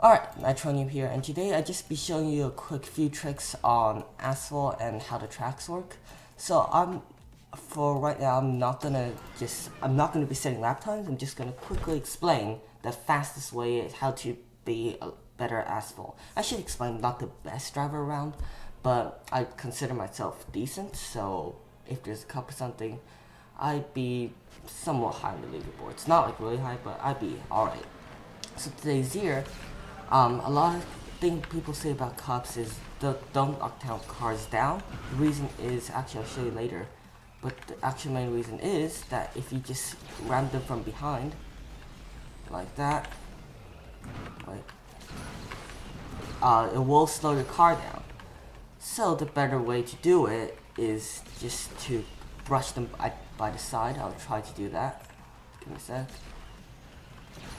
Alright, Nitronium here, and today I just be showing you a quick few tricks on Asphalt and how the tracks work. So for right now, I'm not gonna be setting lap times. I'm just gonna quickly explain the fastest way how to be a better at Asphalt. I should explain, I'm not the best driver around, but I consider myself decent. So if there's a cup or something, I'd be somewhat high on the leaderboard. It's not like really high, but I'd be alright. So today's year. A lot of things people say about cups is don't knock down cars down. The reason is, actually I'll show you later, but the actual main reason is that if you just ram them from behind, like that, it will slow your car down. So the better way to do it is just to brush them by the side. I'll try to do that. Give me a sec.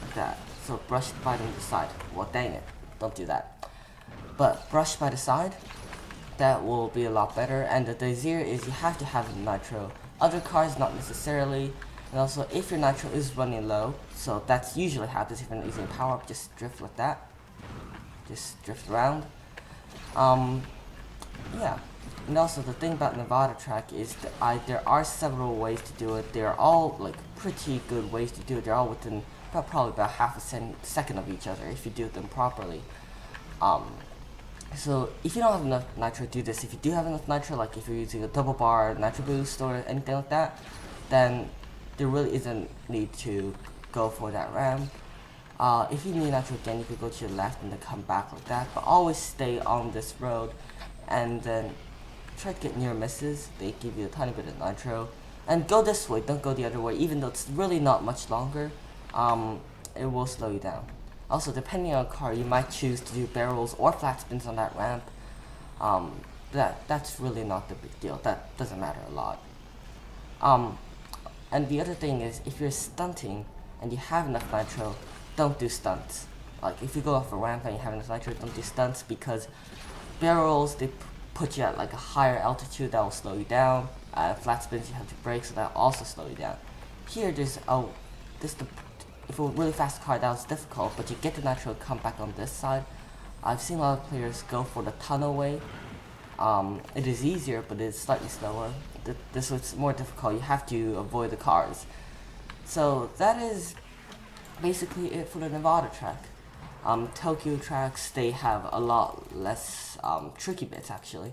Like that. So brush by the side. Well, dang it, don't do that. But brush by the side, that will be a lot better. And the danger is you have to have nitro. Other cars not necessarily. And also if your nitro is running low, so that's usually happens if you're not using power up, just drift like that. Just drift around. Yeah. And also the thing about Nevada track is that there are several ways to do it. They're all like pretty good ways to do it. They're all within probably about half a second of each other if you do them properly. So if you don't have enough nitro to do this, if you do have enough nitro, like if you're using a double bar, nitro boost, or anything like that, then there really isn't need to go for that ram. If you need nitro again, you could go to your left and then come back like that, but always stay on this road and then try to get near misses. They give you a tiny bit of nitro, and go this way, don't go the other way, even though it's really not much longer. It will slow you down. Also, depending on the car, you might choose to do barrels or flat spins on that ramp. That's really not the big deal. That doesn't matter a lot. And the other thing is, if you're stunting and you have enough nitro, don't do stunts. Like if you go off a ramp and you have enough nitro, don't do stunts, because barrels, they put you at like a higher altitude that will slow you down. Flat spins, you have to brake, so that will also slow you down. Here, if a really fast car, that was difficult, but you get the nitro, come back on this side. I've seen a lot of players go for the tunnel way. It is easier, but it's slightly slower. This was more difficult. You have to avoid the cars. So that is basically it for the Nevada track. Tokyo tracks, they have a lot less tricky bits actually.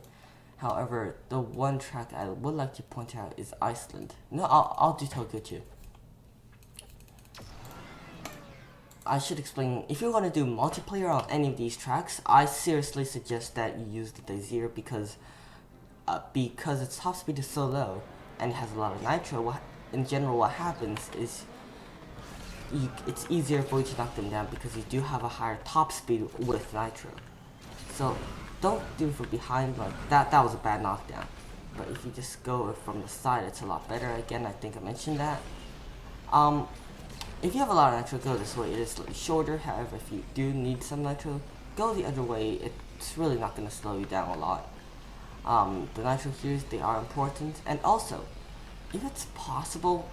However, the one track I would like to point out is Iceland. No, I'll do Tokyo too. I should explain, if you're going to do multiplayer on any of these tracks, I seriously suggest that you use the Daisir, because its top speed is so low and it has a lot of nitro. In general, what happens is it's easier for you to knock them down because you do have a higher top speed with nitro. So don't do it from behind like that. That was a bad knockdown. But if you just go from the side, it's a lot better. Again, I think I mentioned that. If you have a lot of nitro, go this way. It is slightly shorter. However, if you do need some nitro, go the other way. It's really not going to slow you down a lot. The nitro cues, they are important. And also, if it's possible,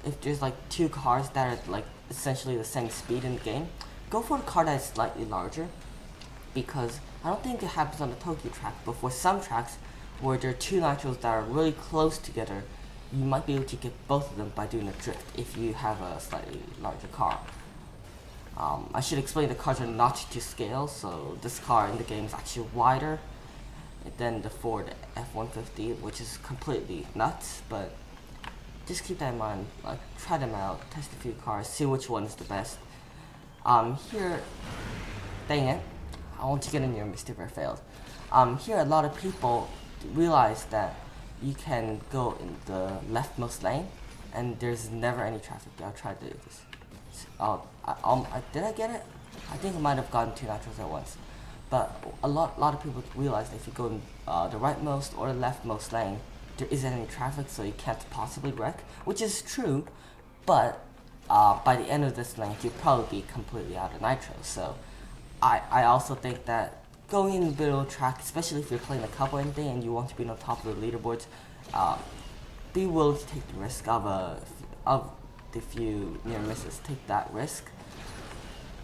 if there's like two cars that are like essentially the same speed in the game, go for a car that is slightly larger. Because I don't think it happens on the Tokyo track, but for some tracks where there are two nitros that are really close together, you might be able to get both of them by doing a drift if you have a slightly larger car. I should explain the cars are not to scale, so this car in the game is actually wider than the Ford F-150, which is completely nuts, but just keep that in mind. Like, try them out, test a few cars, see which one is the best. Here, dang it, I want to get in near Mr. Bear failed. Here a lot of people realize that you can go in the leftmost lane, and there's never any traffic. I'll try to do this. Did I get it? I think I might have gotten two nitros at once. But a lot of people realize that if you go in the rightmost or the leftmost lane, there isn't any traffic, so you can't possibly wreck, which is true. But by the end of this lane, you'll probably be completely out of nitro. So I also think that going in the middle of the track, especially if you're playing a cup or anything and you want to be on top of the leaderboards, be willing to take the risk of the few near misses. Take that risk.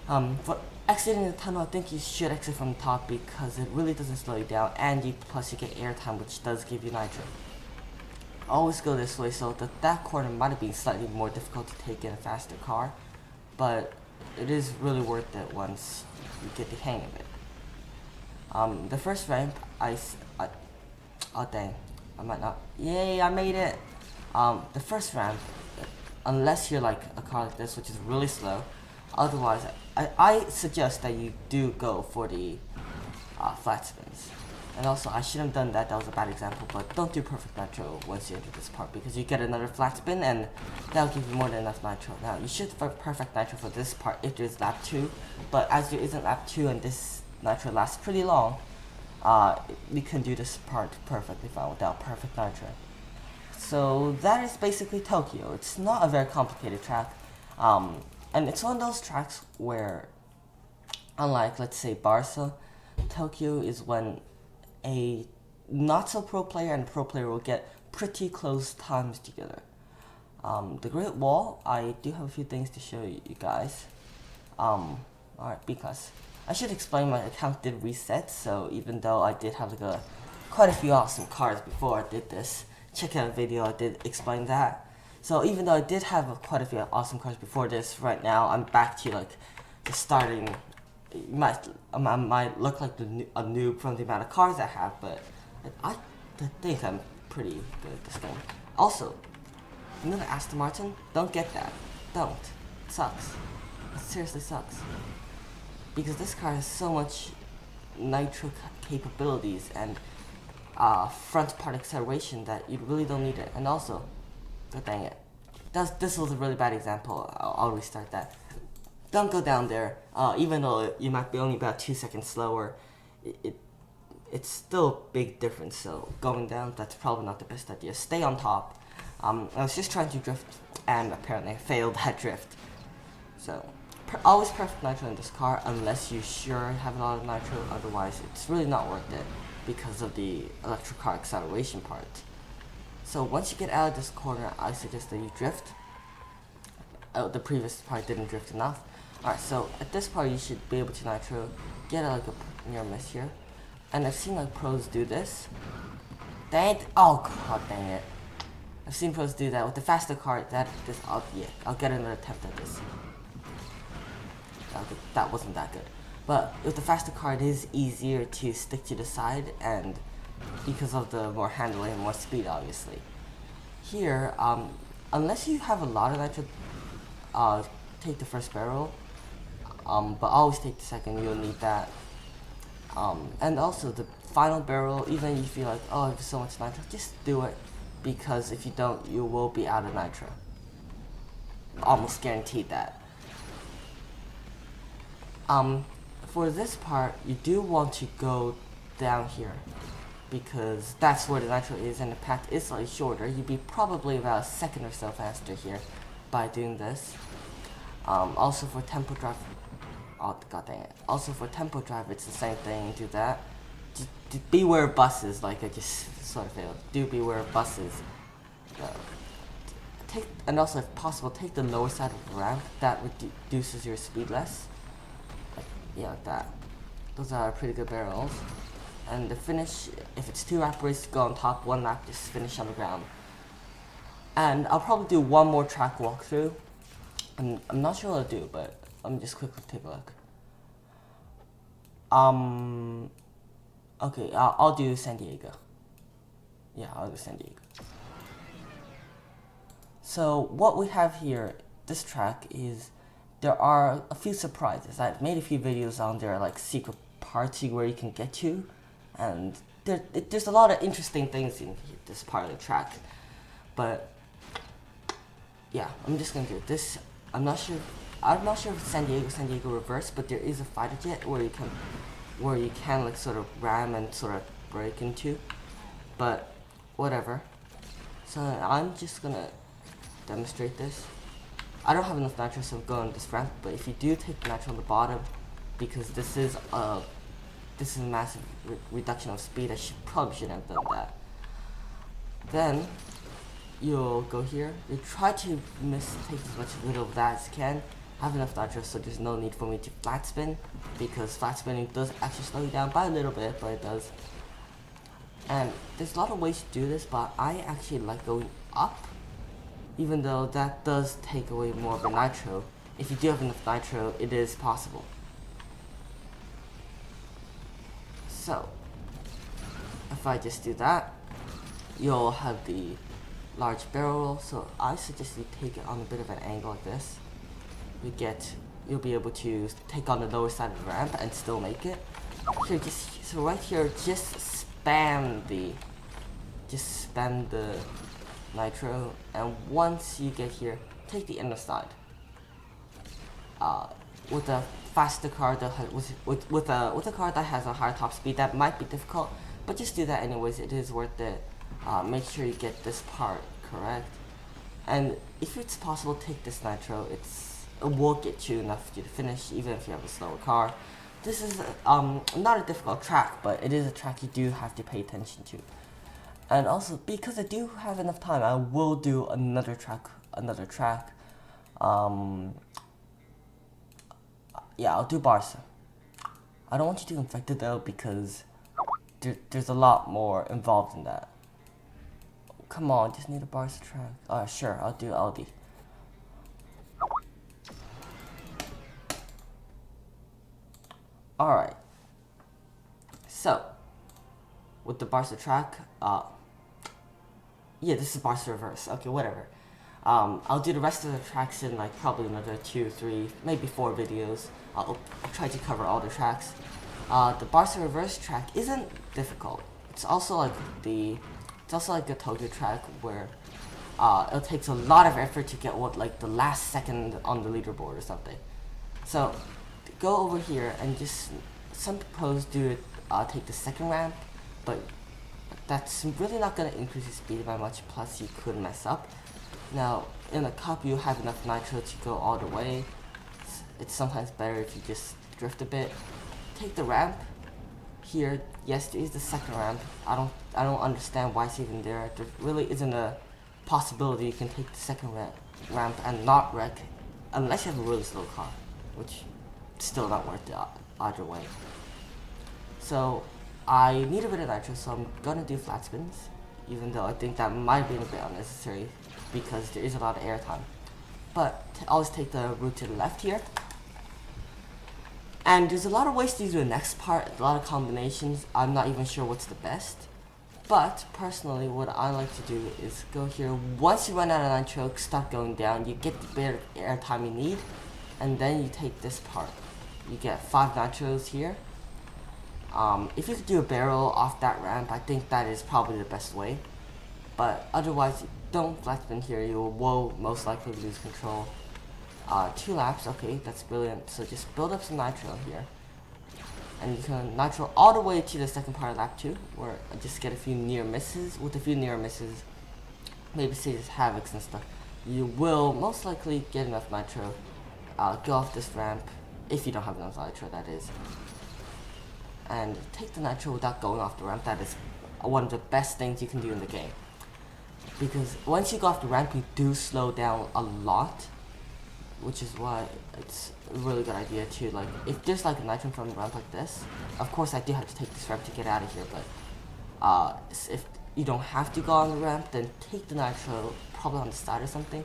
For exiting the tunnel, I think you should exit from the top because it really doesn't slow you down, and plus you get airtime, which does give you nitro. Always go this way, so that corner might have been slightly more difficult to take in a faster car, but it is really worth it once you get the hang of it. The first ramp, oh dang, I might not, yay, I made it! The first ramp, unless you're like a car like this, which is really slow, otherwise, I suggest that you do go for the flat spins. And also, I shouldn't have done that, that was a bad example, but don't do perfect nitro once you enter this part, because you get another flat spin, and that'll give you more than enough nitro. Now, you should for perfect nitro for this part if there's lap 2, but as there isn't lap 2 and this nitro lasts pretty long, you can do this part perfectly fine without perfect nitro. So that is basically Tokyo. It's not a very complicated track, and it's one of those tracks where, unlike, let's say, Barca, Tokyo is when a not-so-pro player and a pro player will get pretty close times together. The Great Wall, I do have a few things to show you guys. Alright, because I should explain my account did reset, so even though I did have like quite a few awesome cars before I did this, check out a video, I did explain that. So even though I did have quite a few awesome cars before this, right now I'm back to like the starting. I might look like a noob from the amount of cars I have, but I think I'm pretty good at this game. Also, you know the Aston Martin? Don't get that. Don't. It sucks. It seriously sucks. Because this car has so much nitro capabilities and front part acceleration that you really don't need it. And also, god dang it. This was a really bad example. I'll restart that. Don't go down there, even though you might be only about 2 seconds slower, it's still a big difference, so going down, that's probably not the best idea. Stay on top. I was just trying to drift, and apparently I failed that drift. So, always perfect nitro in this car, unless you sure have a lot of nitro, otherwise it's really not worth it, because of the electric car acceleration part. So once you get out of this corner, I suggest that you drift. The previous part didn't drift enough. Alright, so at this part you should be able to nitro, get like a near miss here. And I've seen like pros do this. Oh god dang it. I've seen pros do that with the faster car. I'll get another attempt at this. That wasn't that good. But with the faster car it is easier to stick to the side, and because of the more handling and more speed obviously. Here, unless you have a lot of nitro, take the first barrel. But always take the second, you'll need that. And also the final barrel, even if you feel like, oh I have so much nitro, just do it, because if you don't, you will be out of nitro. Almost guaranteed that. For this part, you do want to go down here, because that's where the nitro is, and the path is slightly shorter. You'd be probably about a second or so faster here by doing this. Also for tempo drive, oh god dang it. Also for tempo drive, it's the same thing. Do that. Just beware of buses, like I just sort of failed. Do beware of buses. And also, if possible, take the lower side of the ramp. That reduces your speed less. Like that. Those are pretty good barrels. And the finish, if it's 2 lap race, go on top. 1 lap, just finish on the ground. And I'll probably do one more track walkthrough. I'm not sure what I'll do, but let me just quickly take a look. Okay, I'll do San Diego. Yeah, I'll do San Diego. So what we have here, this track is, there are a few surprises. I've made a few videos on there, like secret parts where you can get to, and there's a lot of interesting things in this part of the track. But yeah, I'm just gonna do this. I'm not sure if it's San Diego reverse, but there is a fighter jet where you can like sort of ram and sort of break into, but whatever. So I'm just gonna demonstrate this. I don't have enough nitro to go on this ramp, but if you do take the nitro on the bottom, because this is a massive reduction of speed, I probably shouldn't have done that. Then you'll go here. You try to take as little of that as you can, have enough nitro, so there's no need for me to flat spin, because flat spinning does actually slow you down by a little bit, but it does. And there's a lot of ways to do this, but I actually like going up, even though that does take away more of the nitro. If you do have enough nitro, it is possible. So, if I just do that, you'll have the large barrel roll, so I suggest you take it on a bit of an angle like this. You'll be able to take on the lower side of the ramp and still make it. Here, so right here, just spam the nitro, and once you get here, take the inner side. With a faster car that with a car that has a higher top speed, that might be difficult, but just do that anyways. It is worth it. Make sure you get this part correct, and if it's possible, take this nitro. It will get you enough to finish, even if you have a slower car. This is not a difficult track, but it is a track you do have to pay attention to. And also, because I do have enough time, I will do another track. Yeah, I'll do Barca. I don't want you to do Infected though, because there's a lot more involved in that. Come on, just need a Barca track. Sure, I'll do Aldi. Alright. So, with the Barca track, yeah, this is Barca Reverse. Okay, whatever. I'll do the rest of the tracks in like probably another 2, 3, maybe 4 videos. I'll try to cover all the tracks. The Barca Reverse track isn't difficult. It's also like the Tokyo track, where it takes a lot of effort to get like the last second on the leaderboard or something. So go over here and just, some pros do it, take the second ramp, but that's really not going to increase your speed by much, plus you could mess up. Now, in a cup, you have enough nitro to go all the way. It's sometimes better if you just drift a bit. Take the ramp. Here, yes, there is the second ramp. I don't understand why it's even there. There really isn't a possibility you can take the second ramp and not wreck, unless you have a really slow car, which is still not worth it either way. So, I need a bit of nitro, so I'm gonna do flat spins, even though I think that might be a bit unnecessary, because there is a lot of air time. But always take the route to the left here. And there's a lot of ways to do the next part, a lot of combinations. I'm not even sure what's the best. But personally, what I like to do is go here. Once you run out of nitro, start going down. You get the bit of air time you need, and then you take this part. You get 5 nitros here. If you could do a barrel off that ramp, I think that is probably the best way. But otherwise, don't flat spin here. You will most likely lose control. 2 laps, okay, that's brilliant. So just build up some nitro here. And you can nitro all the way to the second part of lap 2, where I just get a few near misses. With a few near misses, maybe stages havocs and stuff, you will most likely get enough nitro. Go off this ramp, if you don't have enough nitro, that is. And take the nitro without going off the ramp. That is one of the best things you can do in the game. Because once you go off the ramp, you do slow down a lot, which is why it's a really good idea to, like, if there's like a nitro from a ramp like this, of course I do have to take this ramp to get out of here, but if you don't have to go on the ramp, then take the nitro probably on the side or something,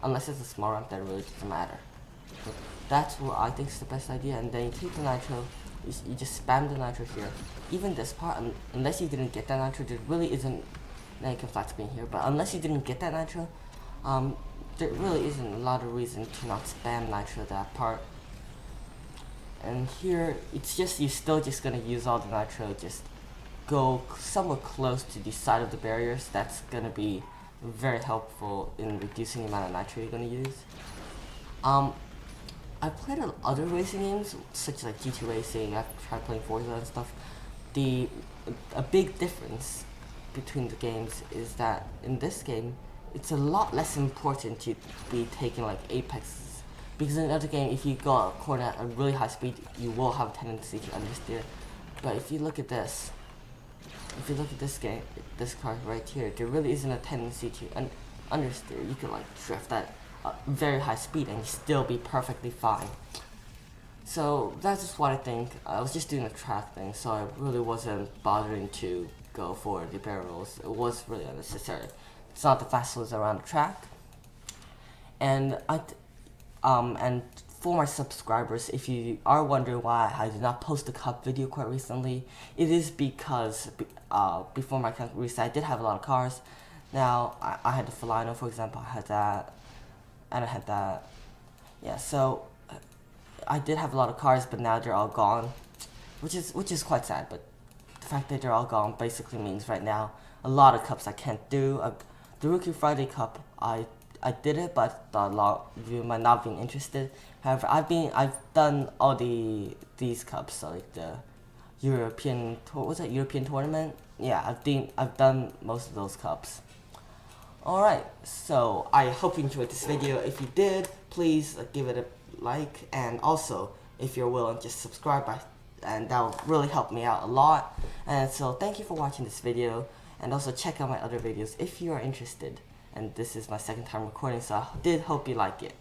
unless it's a small ramp, that really doesn't matter. But that's what I think is the best idea. And then you take the nitro, you just spam the nitro here. Even this part, unless you didn't get that nitro, there really isn't, now you can flat spin here, but unless you didn't get that nitro, there really isn't a lot of reason to not spam nitro that part. And here, it's just, you're still just gonna use all the nitro, just go somewhere close to the side of the barriers. That's gonna be very helpful in reducing the amount of nitro you're gonna use. I've played other racing games, such as like GT Racing. I've tried playing Forza and stuff. A big difference between the games is that in this game, it's a lot less important to be taking like apexes, because in another game, if you go a corner at a really high speed, you will have a tendency to understeer. But if you look at this, this car right here, there really isn't a tendency to understeer. You can like drift at very high speed and you still be perfectly fine. So that's just what I think. I was just doing a track thing, so I really wasn't bothering to go for the barrels. It was really unnecessary. It's not the fastest around the track. And and for my subscribers, if you are wondering why I did not post a cup video quite recently, it is because before my cup release, I did have a lot of cars. Now I had the Felino, for example. I had that, and I had that. Yeah, so I did have a lot of cars, but now they're all gone, which is quite sad. But the fact that they're all gone basically means right now a lot of cups I can't do. The Rookie Friday Cup, I did it, but a lot of you might not be interested. However, I've done all these cups, so like the European European tournament. Yeah, I've done most of those cups. Alright, so I hope you enjoyed this video. If you did, please give it a like, and also if you're willing, just subscribe, and that will really help me out a lot. And so thank you for watching this video, and also check out my other videos if you are interested. And this is my second time recording, so I did hope you like it.